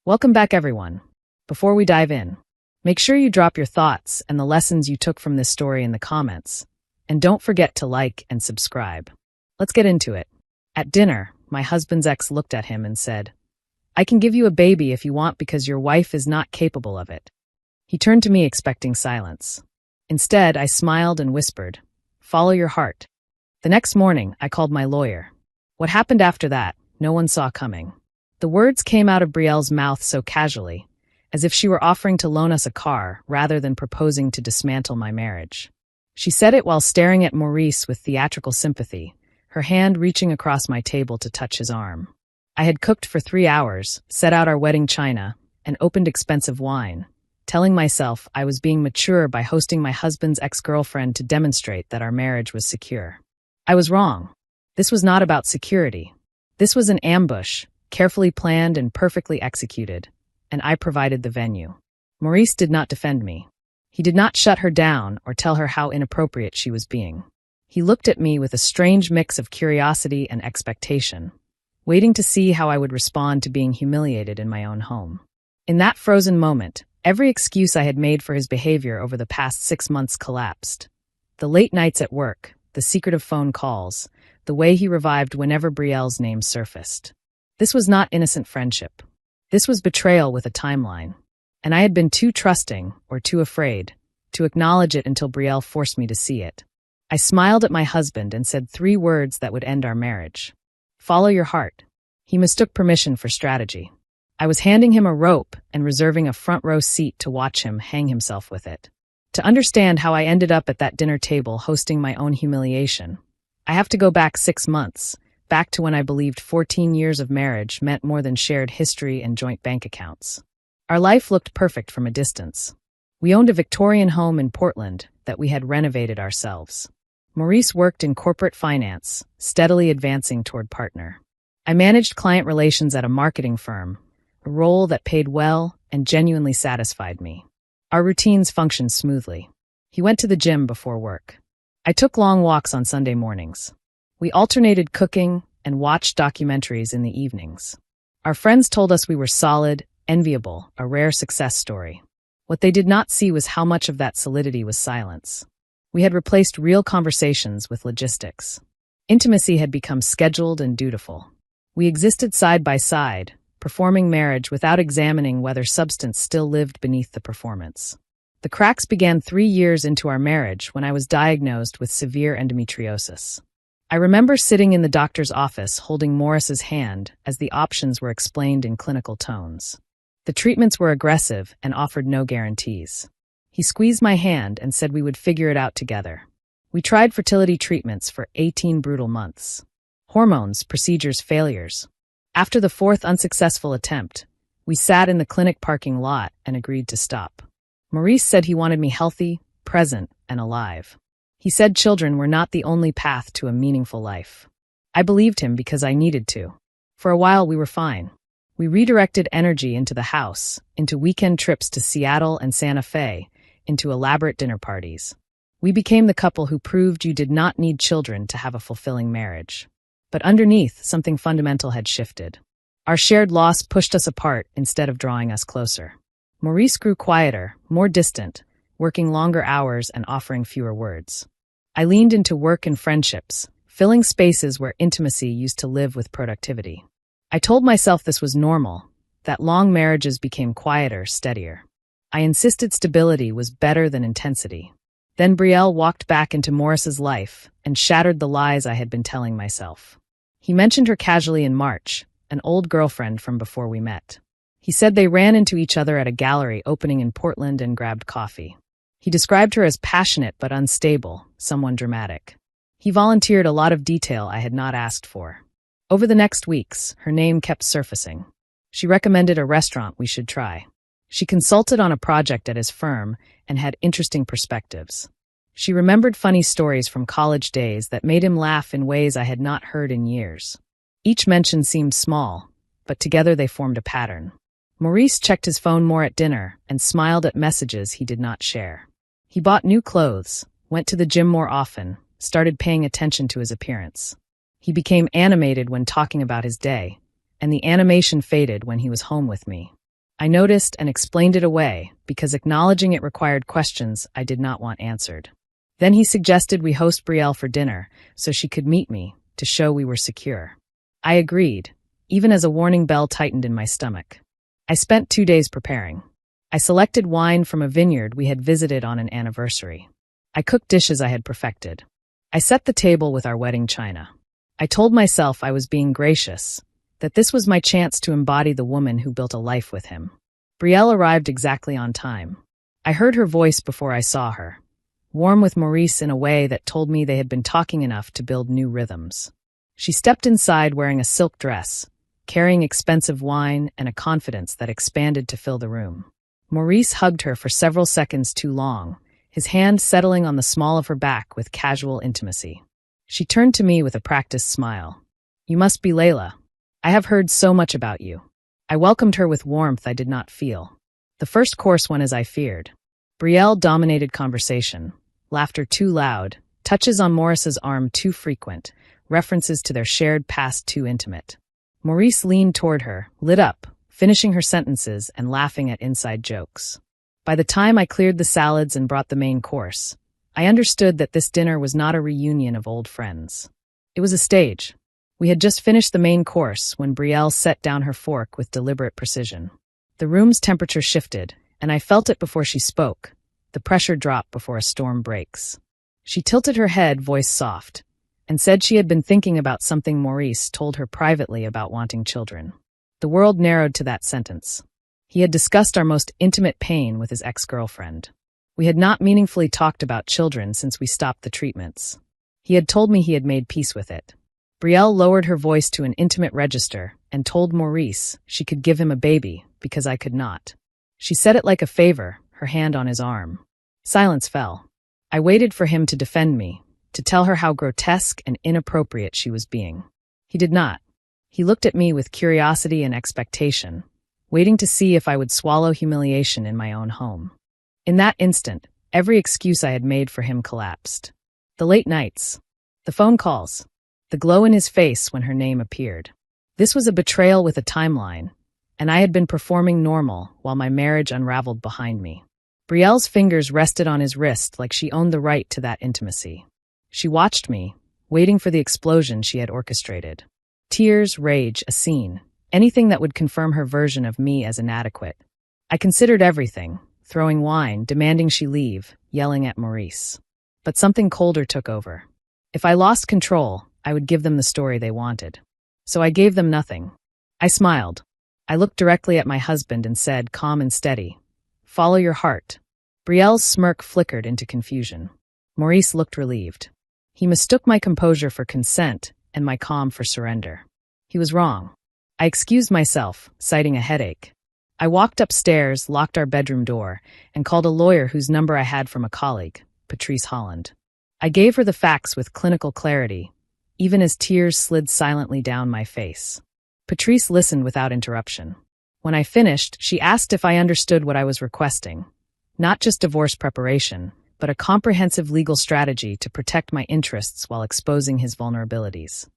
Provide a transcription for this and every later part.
Welcome back, everyone. Before we dive in, make sure you drop your thoughts and the lessons you took from this story in the comments. And don't forget to like and subscribe. Let's get into it. At dinner, my husband's ex looked at him and said, "I can give you a baby if you want because your wife is not capable of it." He turned to me expecting silence. Instead, I smiled and whispered, "Follow your heart." The next morning, I called my lawyer. What happened after that, no one saw coming. The words came out of Brielle's mouth so casually, as if she were offering to loan us a car rather than proposing to dismantle my marriage. She said it while staring at Maurice with theatrical sympathy, her hand reaching across my table to touch his arm. I had cooked for 3 hours, set out our wedding china, and opened expensive wine, telling myself I was being mature by hosting my husband's ex-girlfriend to demonstrate that our marriage was secure. I was wrong. This was not about security. This was an ambush, carefully planned and perfectly executed, and I provided the venue. Maurice did not defend me. He did not shut her down or tell her how inappropriate she was being. He looked at me with a strange mix of curiosity and expectation, waiting to see how I would respond to being humiliated in my own home. In that frozen moment, every excuse I had made for his behavior over the past 6 months collapsed. The late nights at work, the secretive phone calls, the way he revived whenever Brielle's name surfaced. This was not innocent friendship. This was betrayal with a timeline. And I had been too trusting, or too afraid, to acknowledge it until Brielle forced me to see it. I smiled at my husband and said 3 words that would end our marriage. Follow your heart. He mistook permission for strategy. I was handing him a rope and reserving a front row seat to watch him hang himself with it. To understand how I ended up at that dinner table hosting my own humiliation, I have to go back 6 months, back to when I believed 14 years of marriage meant more than shared history and joint bank accounts. Our life looked perfect from a distance. We owned a Victorian home in Portland that we had renovated ourselves. Maurice worked in corporate finance, steadily advancing toward partner. I managed client relations at a marketing firm, a role that paid well and genuinely satisfied me. Our routines functioned smoothly. He went to the gym before work. I took long walks on Sunday mornings. We alternated cooking and watched documentaries in the evenings. Our friends told us we were solid, enviable, a rare success story. What they did not see was how much of that solidity was silence. We had replaced real conversations with logistics. Intimacy had become scheduled and dutiful. We existed side by side, performing marriage without examining whether substance still lived beneath the performance. The cracks began 3 years into our marriage when I was diagnosed with severe endometriosis. I remember sitting in the doctor's office holding Morris's hand as the options were explained in clinical tones. The treatments were aggressive and offered no guarantees. He squeezed my hand and said we would figure it out together. We tried fertility treatments for 18 brutal months. Hormones, procedures, failures. After the 4th unsuccessful attempt, we sat in the clinic parking lot and agreed to stop. Maurice said he wanted me healthy, present, and alive. He said children were not the only path to a meaningful life. I believed him because I needed to. For a while, we were fine. We redirected energy into the house, into weekend trips to Seattle and Santa Fe, into elaborate dinner parties. We became the couple who proved you did not need children to have a fulfilling marriage. But underneath, something fundamental had shifted. Our shared loss pushed us apart instead of drawing us closer. Maurice grew quieter, more distant, working longer hours and offering fewer words. I leaned into work and friendships, filling spaces where intimacy used to live with productivity. I told myself this was normal, that long marriages became quieter, steadier. I insisted stability was better than intensity. Then Brielle walked back into Morris's life and shattered the lies I had been telling myself. He mentioned her casually in March, an old girlfriend from before we met. He said they ran into each other at a gallery opening in Portland and grabbed coffee. He described her as passionate but unstable, someone dramatic. He volunteered a lot of detail I had not asked for. Over the next weeks, her name kept surfacing. She recommended a restaurant we should try. She consulted on a project at his firm and had interesting perspectives. She remembered funny stories from college days that made him laugh in ways I had not heard in years. Each mention seemed small, but together they formed a pattern. Maurice checked his phone more at dinner and smiled at messages he did not share. He bought new clothes, went to the gym more often, started paying attention to his appearance. He became animated when talking about his day, and the animation faded when he was home with me. I noticed and explained it away because acknowledging it required questions I did not want answered. Then he suggested we host Brielle for dinner so she could meet me to show we were secure. I agreed, even as a warning bell tightened in my stomach. I spent 2 days preparing. I selected wine from a vineyard we had visited on an anniversary. I cooked dishes I had perfected. I set the table with our wedding china. I told myself I was being gracious, that this was my chance to embody the woman who built a life with him. Brielle arrived exactly on time. I heard her voice before I saw her, warm with Maurice in a way that told me they had been talking enough to build new rhythms. She stepped inside wearing a silk dress, carrying expensive wine and a confidence that expanded to fill the room. Maurice hugged her for several seconds too long, his hand settling on the small of her back with casual intimacy. She turned to me with a practiced smile. "You must be Layla. I have heard so much about you." I welcomed her with warmth I did not feel. The first course went as I feared. Brielle dominated conversation, laughter too loud, touches on Maurice's arm too frequent, references to their shared past too intimate. Maurice leaned toward her, lit up, finishing her sentences and laughing at inside jokes. By the time I cleared the salads and brought the main course, I understood that this dinner was not a reunion of old friends. It was a stage. We had just finished the main course when Brielle set down her fork with deliberate precision. The room's temperature shifted, and I felt it before she spoke, the pressure drop before a storm breaks. She tilted her head, voice soft, and said she had been thinking about something Maurice told her privately about wanting children. The world narrowed to that sentence. He had discussed our most intimate pain with his ex-girlfriend. We had not meaningfully talked about children since we stopped the treatments. He had told me he had made peace with it. Brielle lowered her voice to an intimate register and told Maurice she could give him a baby because I could not. She said it like a favor, her hand on his arm. Silence fell. I waited for him to defend me, to tell her how grotesque and inappropriate she was being. He did not. He looked at me with curiosity and expectation, waiting to see if I would swallow humiliation in my own home. In that instant, every excuse I had made for him collapsed. The late nights, the phone calls, the glow in his face when her name appeared. This was a betrayal with a timeline, and I had been performing normal while my marriage unraveled behind me. Brielle's fingers rested on his wrist like she owned the right to that intimacy. She watched me, waiting for the explosion she had orchestrated. Tears, rage, a scene, anything that would confirm her version of me as inadequate. I considered everything, throwing wine, demanding she leave, yelling at Maurice. But something colder took over. If I lost control, I would give them the story they wanted. So I gave them nothing. I smiled. I looked directly at my husband and said, calm and steady, "Follow your heart." Brielle's smirk flickered into confusion. Maurice looked relieved. He mistook my composure for consent and my calm for surrender. He was wrong. I excused myself, citing a headache. I walked upstairs, locked our bedroom door, and called a lawyer whose number I had from a colleague, Patrice Holland. I gave her the facts with clinical clarity, even as tears slid silently down my face. Patrice listened without interruption. When I finished, she asked if I understood what I was requesting. Not just divorce preparation, but a comprehensive legal strategy to protect my interests while exposing his vulnerabilities.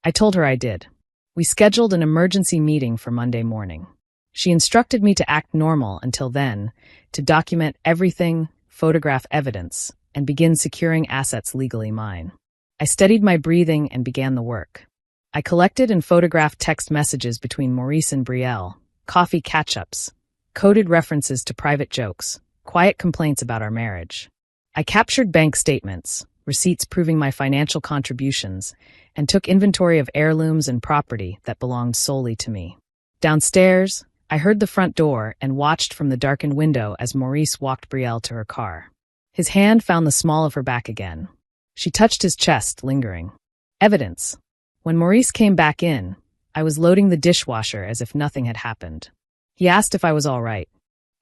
I told her I did. We scheduled an emergency meeting for Monday morning. She instructed me to act normal until then, to document everything, photograph evidence, and begin securing assets legally mine. I steadied my breathing and began the work. I collected and photographed text messages between Maurice and Brielle, coffee catch-ups, coded references to private jokes, quiet complaints about our marriage. I captured bank statements, receipts proving my financial contributions, and took inventory of heirlooms and property that belonged solely to me. Downstairs, I heard the front door and watched from the darkened window as Maurice walked Brielle to her car. His hand found the small of her back again. She touched his chest, lingering. Evidence. When Maurice came back in, I was loading the dishwasher as if nothing had happened. He asked if I was all right.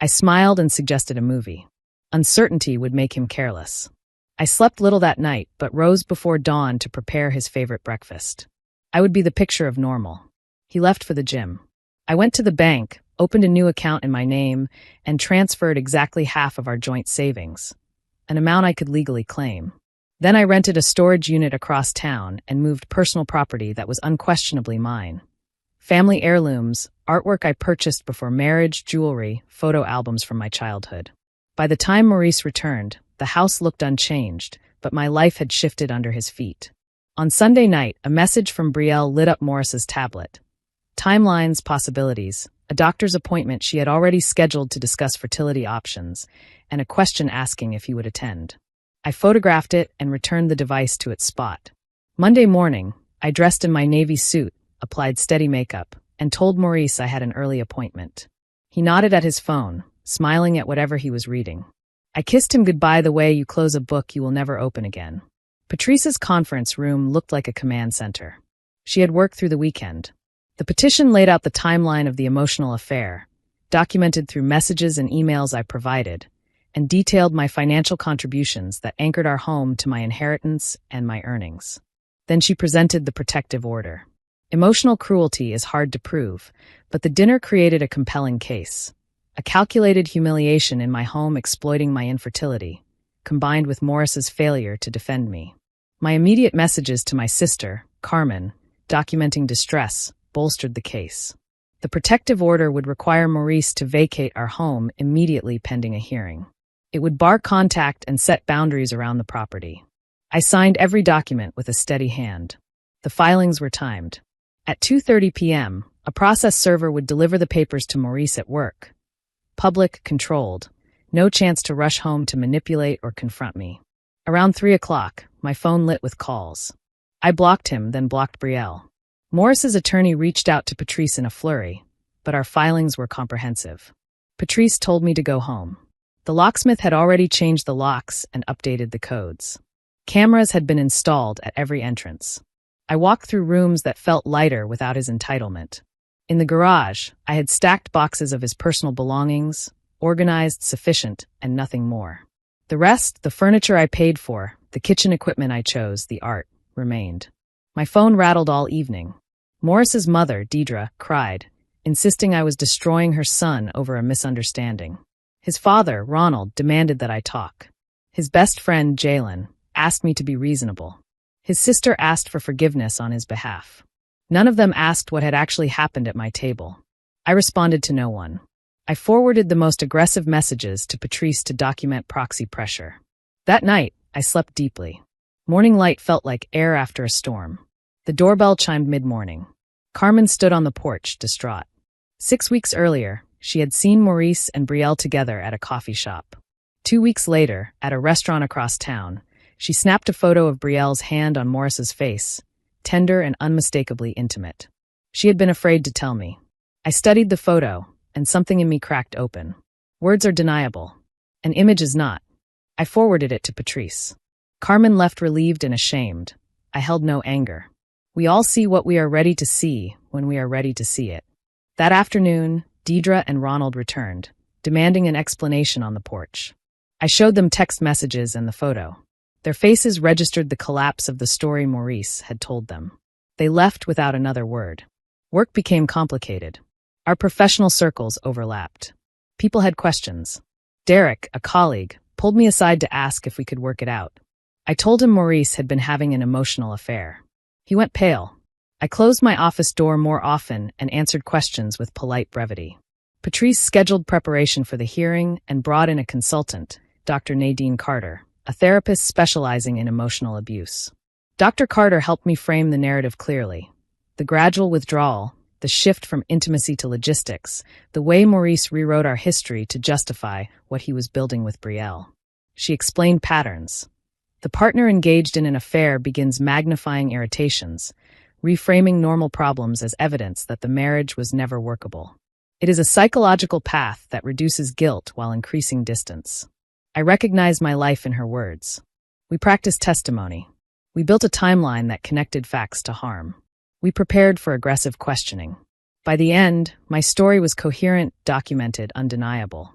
I smiled and suggested a movie. Uncertainty would make him careless. I slept little that night, but rose before dawn to prepare his favorite breakfast. I would be the picture of normal. He left for the gym. I went to the bank, opened a new account in my name, and transferred exactly half of our joint savings, an amount I could legally claim. Then I rented a storage unit across town and moved personal property that was unquestionably mine. Family heirlooms, artwork I purchased before marriage, jewelry, photo albums from my childhood. By the time Maurice returned, the house looked unchanged, but my life had shifted under his feet. On Sunday night, a message from Brielle lit up Morris's tablet. Timelines, possibilities, a doctor's appointment she had already scheduled to discuss fertility options, and a question asking if he would attend. I photographed it and returned the device to its spot. Monday morning, I dressed in my navy suit, applied steady makeup, and told Maurice I had an early appointment. He nodded at his phone, smiling at whatever he was reading. I kissed him goodbye the way you close a book you will never open again. Patrice's conference room looked like a command center. She had worked through the weekend. The petition laid out the timeline of the emotional affair, documented through messages and emails I provided, and detailed my financial contributions that anchored our home to my inheritance and my earnings. Then she presented the protective order. Emotional cruelty is hard to prove, but the dinner created a compelling case. A calculated humiliation in my home exploiting my infertility, combined with Morris's failure to defend me. My immediate messages to my sister, Carmen, documenting distress, bolstered the case. The protective order would require Maurice to vacate our home immediately pending a hearing. It would bar contact and set boundaries around the property. I signed every document with a steady hand. The filings were timed. At 2:30 p.m., a process server would deliver the papers to Maurice at work. Public, controlled. No chance to rush home to manipulate or confront me. Around 3 o'clock, my phone lit with calls. I blocked him, then blocked Brielle. Morris's attorney reached out to Patrice in a flurry, but our filings were comprehensive. Patrice told me to go home. The locksmith had already changed the locks and updated the codes. Cameras had been installed at every entrance. I walked through rooms that felt lighter without his entitlement. In the garage, I had stacked boxes of his personal belongings, organized, sufficient, and nothing more. The rest, the furniture I paid for, the kitchen equipment I chose, the art, remained. My phone rattled all evening. Morris's mother, Deidre, cried, insisting I was destroying her son over a misunderstanding. His father, Ronald, demanded that I talk. His best friend, Jalen, asked me to be reasonable. His sister asked for forgiveness on his behalf. None of them asked what had actually happened at my table. I responded to no one. I forwarded the most aggressive messages to Patrice to document proxy pressure. That night, I slept deeply. Morning light felt like air after a storm. The doorbell chimed mid-morning. Carmen stood on the porch, distraught. 6 weeks earlier, she had seen Maurice and Brielle together at a coffee shop. 2 weeks later, at a restaurant across town, she snapped a photo of Brielle's hand on Morris's face, tender and unmistakably intimate. She had been afraid to tell me. I studied the photo, and something in me cracked open. Words are deniable. An image is not. I forwarded it to Patrice. Carmen left relieved and ashamed. I held no anger. We all see what we are ready to see when we are ready to see it. That afternoon, Deidre and Ronald returned, demanding an explanation on the porch. I showed them text messages and the photo. Their faces registered the collapse of the story Maurice had told them. They left without another word. Work became complicated. Our professional circles overlapped. People had questions. Derek, a colleague, pulled me aside to ask if we could work it out. I told him Maurice had been having an emotional affair. He went pale. I closed my office door more often and answered questions with polite brevity. Patrice scheduled preparation for the hearing and brought in a consultant, Dr. Nadine Carter, a therapist specializing in emotional abuse. Dr. Carter helped me frame the narrative clearly. The gradual withdrawal, the shift from intimacy to logistics, the way Maurice rewrote our history to justify what he was building with Brielle. She explained patterns. The partner engaged in an affair begins magnifying irritations, reframing normal problems as evidence that the marriage was never workable. It is a psychological path that reduces guilt while increasing distance. I recognized my life in her words. We practiced testimony. We built a timeline that connected facts to harm. We prepared for aggressive questioning. By the end, my story was coherent, documented, undeniable.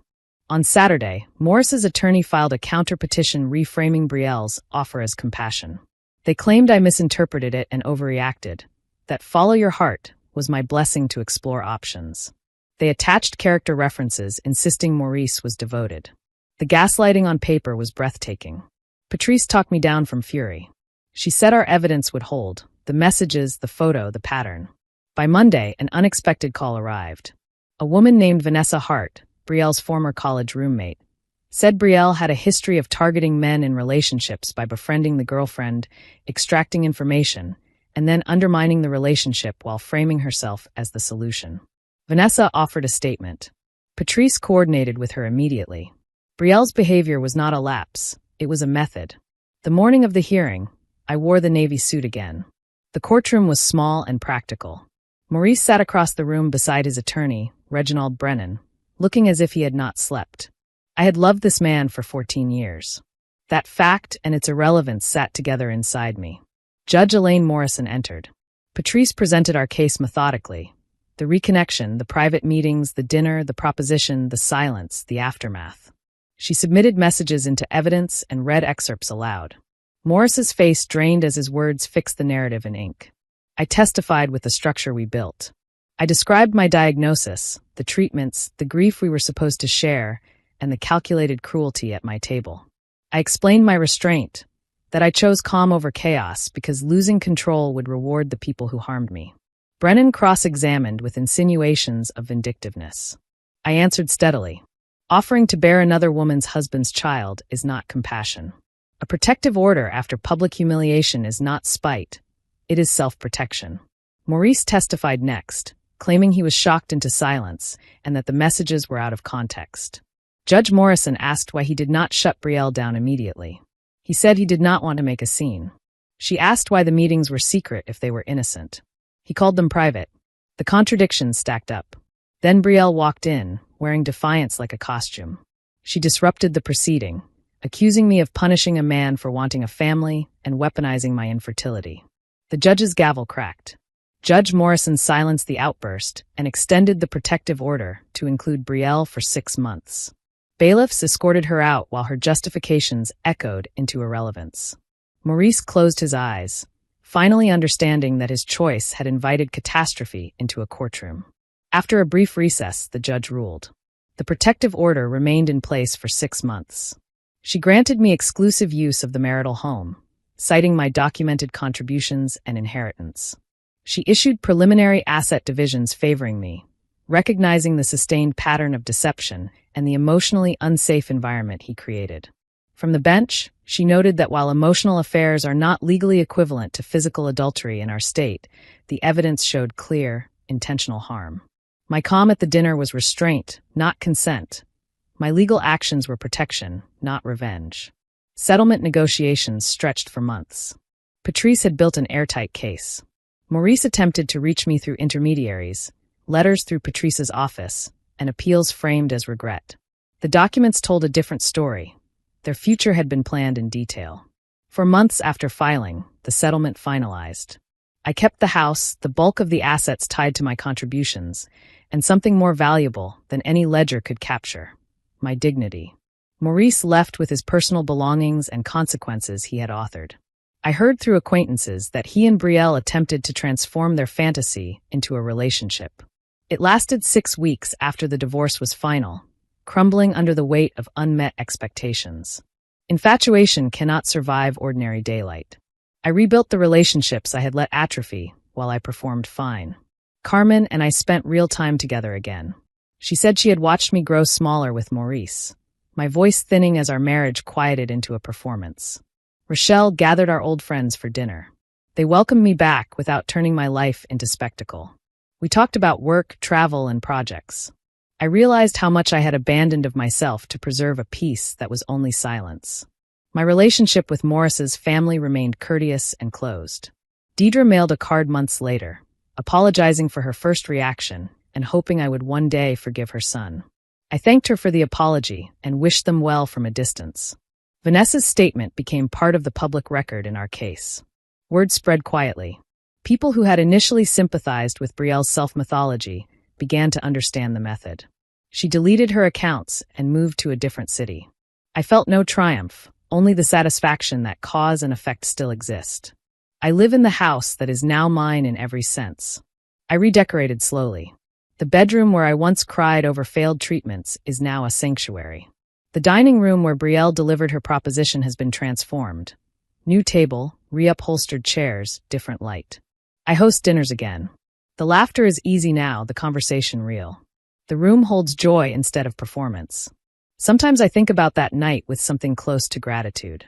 On Saturday, Morris's attorney filed a counter-petition reframing Brielle's offer as compassion. They claimed I misinterpreted it and overreacted, that follow your heart was my blessing to explore options. They attached character references, insisting Maurice was devoted. The gaslighting on paper was breathtaking. Patrice talked me down from fury. She said our evidence would hold, the messages, the photo, the pattern. By Monday, an unexpected call arrived. A woman named Vanessa Hart, Brielle's former college roommate, said Brielle had a history of targeting men in relationships by befriending the girlfriend, extracting information, and then undermining the relationship while framing herself as the solution. Vanessa offered a statement. Patrice coordinated with her immediately. Brielle's behavior was not a lapse, it was a method. The morning of the hearing, I wore the navy suit again. The courtroom was small and practical. Maurice sat across the room beside his attorney, Reginald Brennan, looking as if he had not slept. I had loved this man for 14 years. That fact and its irrelevance sat together inside me. Judge Elaine Morrison entered. Patrice presented our case methodically. The reconnection, the private meetings, the dinner, the proposition, the silence, the aftermath. She submitted messages into evidence and read excerpts aloud. Morris's face drained as his words fixed the narrative in ink. I testified with the structure we built. I described my diagnosis, the treatments, the grief we were supposed to share, and the calculated cruelty at my table. I explained my restraint, that I chose calm over chaos because losing control would reward the people who harmed me. Brennan cross-examined with insinuations of vindictiveness. I answered steadily. Offering to bear another woman's husband's child is not compassion. A protective order after public humiliation is not spite. It is self-protection. Maurice testified next, claiming he was shocked into silence and that the messages were out of context. Judge Morrison asked why he did not shut Brielle down immediately. He said he did not want to make a scene. She asked why the meetings were secret if they were innocent. He called them private. The contradictions stacked up. Then Brielle walked in, wearing defiance like a costume. She disrupted the proceeding, accusing me of punishing a man for wanting a family and weaponizing my infertility. The judge's gavel cracked. Judge Morrison silenced the outburst and extended the protective order to include Brielle for 6 months. Bailiffs escorted her out while her justifications echoed into irrelevance. Maurice closed his eyes, finally understanding that his choice had invited catastrophe into a courtroom. After a brief recess, the judge ruled. The protective order remained in place for 6 months. She granted me exclusive use of the marital home, citing my documented contributions and inheritance. She issued preliminary asset divisions favoring me, recognizing the sustained pattern of deception and the emotionally unsafe environment he created. From the bench, she noted that while emotional affairs are not legally equivalent to physical adultery in our state, the evidence showed clear, intentional harm. My calm at the dinner was restraint, not consent. My legal actions were protection, not revenge. Settlement negotiations stretched for months. Patrice had built an airtight case. Maurice attempted to reach me through intermediaries, letters through Patrice's office, and appeals framed as regret. The documents told a different story. Their future had been planned in detail. For months after filing, the settlement finalized. I kept the house, the bulk of the assets tied to my contributions, and something more valuable than any ledger could capture, my dignity. Maurice left with his personal belongings and consequences he had authored. I heard through acquaintances that he and Brielle attempted to transform their fantasy into a relationship. It lasted 6 weeks after the divorce was final, crumbling under the weight of unmet expectations. Infatuation cannot survive ordinary daylight. I rebuilt the relationships I had let atrophy while I performed fine. Carmen and I spent real time together again. She said she had watched me grow smaller with Maurice, my voice thinning as our marriage quieted into a performance. Rochelle gathered our old friends for dinner. They welcomed me back without turning my life into spectacle. We talked about work, travel, and projects. I realized how much I had abandoned of myself to preserve a peace that was only silence. My relationship with Morris's family remained courteous and closed. Deidre mailed a card months later, apologizing for her first reaction and hoping I would one day forgive her son. I thanked her for the apology and wished them well from a distance. Vanessa's statement became part of the public record in our case. Word spread quietly. People who had initially sympathized with Brielle's self-mythology began to understand the method. She deleted her accounts and moved to a different city. I felt no triumph, only the satisfaction that cause and effect still exist. I live in the house that is now mine in every sense. I redecorated slowly. The bedroom where I once cried over failed treatments is now a sanctuary. The dining room where Brielle delivered her proposition has been transformed. New table, reupholstered chairs, different light. I host dinners again. The laughter is easy now, the conversation real. The room holds joy instead of performance. Sometimes I think about that night with something close to gratitude.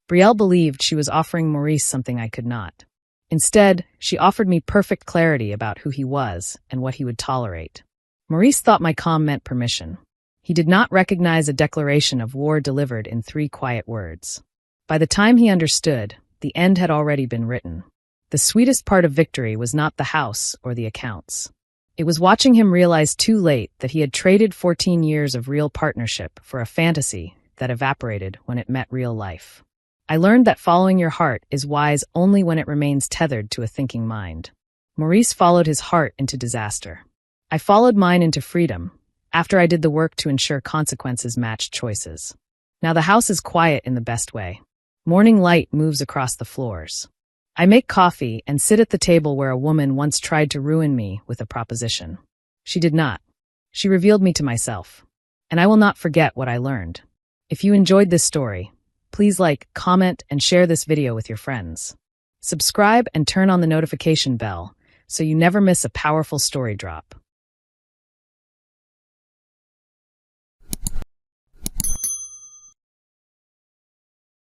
Brielle believed she was offering Maurice something I could not. Instead, she offered me perfect clarity about who he was and what he would tolerate. Maurice thought my calm meant permission. He did not recognize a declaration of war delivered in 3 quiet words. By the time he understood, the end had already been written. The sweetest part of victory was not the house or the accounts. It was watching him realize too late that he had traded 14 years of real partnership for a fantasy that evaporated when it met real life. I learned that following your heart is wise only when it remains tethered to a thinking mind. Maurice followed his heart into disaster. I followed mine into freedom, after I did the work to ensure consequences matched choices. Now the house is quiet in the best way. Morning light moves across the floors. I make coffee and sit at the table where a woman once tried to ruin me with a proposition. She did not. She revealed me to myself. And I will not forget what I learned. If you enjoyed this story, please like, comment, and share this video with your friends. Subscribe and turn on the notification bell so you never miss a powerful story drop.